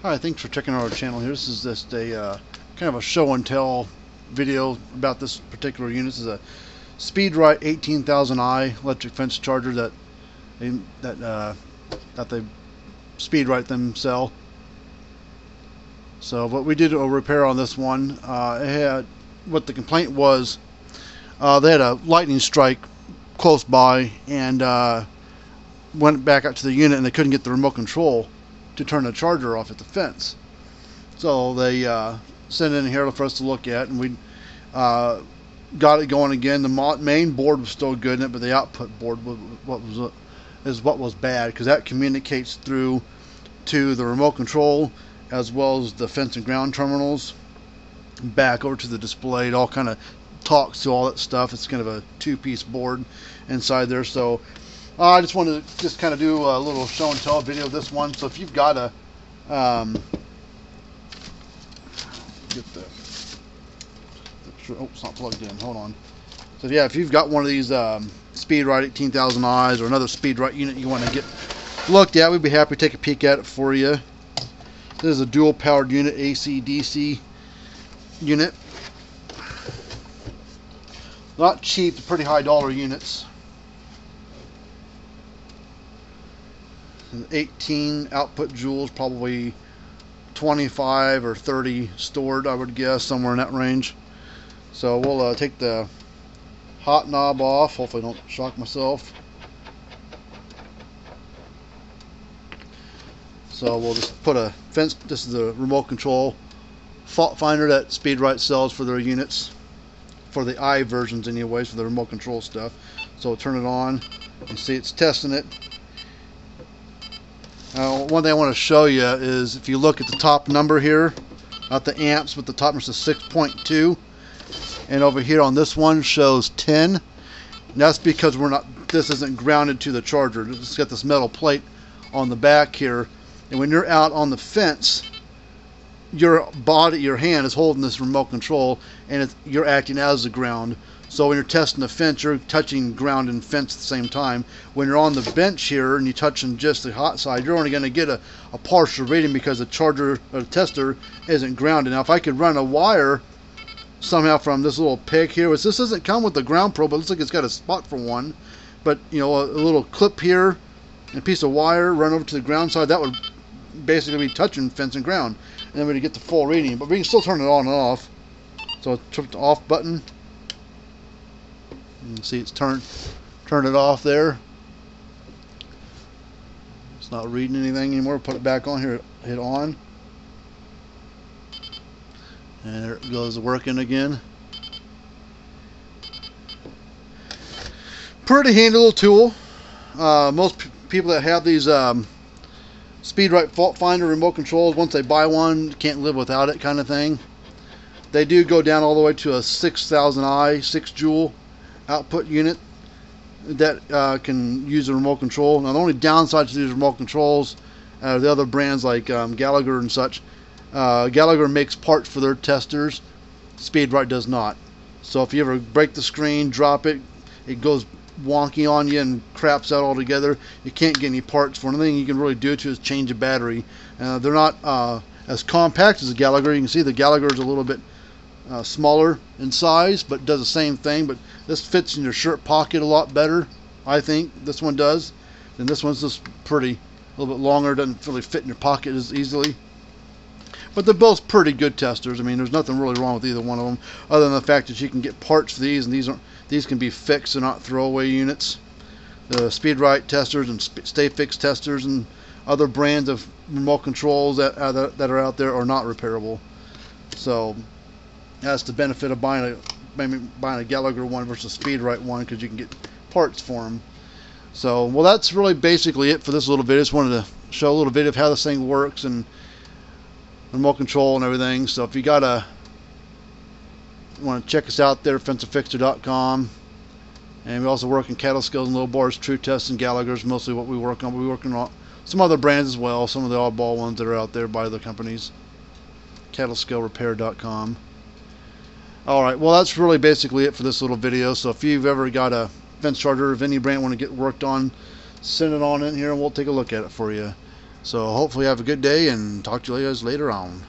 Hi, thanks for checking out our channel here. This is just a kind of a show and tell video about this particular unit. This is a Speedrite 18,000i electric fence charger that they Speedrite themselves. So what we did a repair on this one, it had, what the complaint was, they had a lightning strike close by and went back out to the unit and they couldn't get the remote control to turn the charger off at the fence. So they sent it in here for us to look at, and we got it going again. The main board was still good in it, but the output board is what was bad, because that communicates through to the remote control as well as the fence and ground terminals back over to the display. It all kind of talks to all that stuff. It's kind of a two-piece board inside there. So I just wanted to just kind of do a little show and tell video of this one. So if you've got a get the oh, it's not plugged in, hold on. So yeah, if you've got one of these Speedrite 18,000i's or another Speedrite unit you want to get looked at, we'd be happy to take a peek at it for you. This is a dual powered unit, AC DC unit. Not cheap, pretty high dollar units. 18 output joules, probably 25 or 30 stored, I would guess, somewhere in that range. So we'll take the hot knob off. Hopefully I don't shock myself. So we'll just put a fence. This is the remote control fault finder that Speedrite sells for their units, for the I versions anyways, for the remote control stuff. So we'll turn it on and see it's testing it. One thing I want to show you is if you look at the top number here, not the amps, but the top number is 6.2, and over here on this one shows 10. And that's because this isn't grounded to the charger. It's got this metal plate on the back here, and when you're out on the fence, your hand is holding this remote control, and you're acting as the ground. So when you're testing the fence, you're touching ground and fence at the same time. When you're on the bench here and you're touching just the hot side, you're only going to get a partial reading because the charger or the tester isn't grounded. Now if I could run a wire somehow from this little peg here, which this doesn't come with the ground probe, but it looks like it's got a spot for one, but you know, a little clip here and a piece of wire run over to the ground side, that would basically be touching fence and ground, and then we'd get the full reading. But we can still turn it on and off. So turn the off button. You can see it's turned it off there. It's not reading anything anymore. Put it back on here, hit on, and there it goes working again. Pretty handy little tool. Most people that have these Speedrite fault finder remote controls, once they buy one, can't live without it kind of thing. They do go down all the way to a 6,000i 6 joule output unit that can use a remote control. Now the only downside to these remote controls, the other brands like Gallagher and such, Gallagher makes parts for their testers, Speedrite does not. So if you ever break the screen, drop it, it goes wonky on you and craps out altogether. You can't get any parts for it. The only thing you can really do to is change a battery. They're not as compact as the Gallagher. You can see the Gallagher is a little bit smaller in size, but does the same thing. But this fits in your shirt pocket a lot better, I think. This one does. And this one's just pretty, a little bit longer. Doesn't really fit in your pocket as easily. But they're both pretty good testers. I mean, there's nothing really wrong with either one of them, other than the fact that you can get parts for these, and these can be fixed. They're not throwaway units. The Speedrite testers and Stay Fix testers and other brands of remote controls that are out there are not repairable. So that's the benefit of buying a Gallagher one versus Speedrite one, because you can get parts for them. So, well, that's really basically it for this little video. Just wanted to show a little video of how this thing works and remote control and everything. So if you want to check us out there, fencerfixer.com. And we also work in cattle scales and low bars, True Tests, and Gallagher's, mostly what we work on. We work on some other brands as well, some of the oddball ones that are out there by other companies. cattlescalerepair.com. Alright, well, that's really basically it for this little video. So if you've ever got a fence charger of any brand want to get worked on, send it on in here and we'll take a look at it for you. So hopefully have a good day, and talk to you guys later on.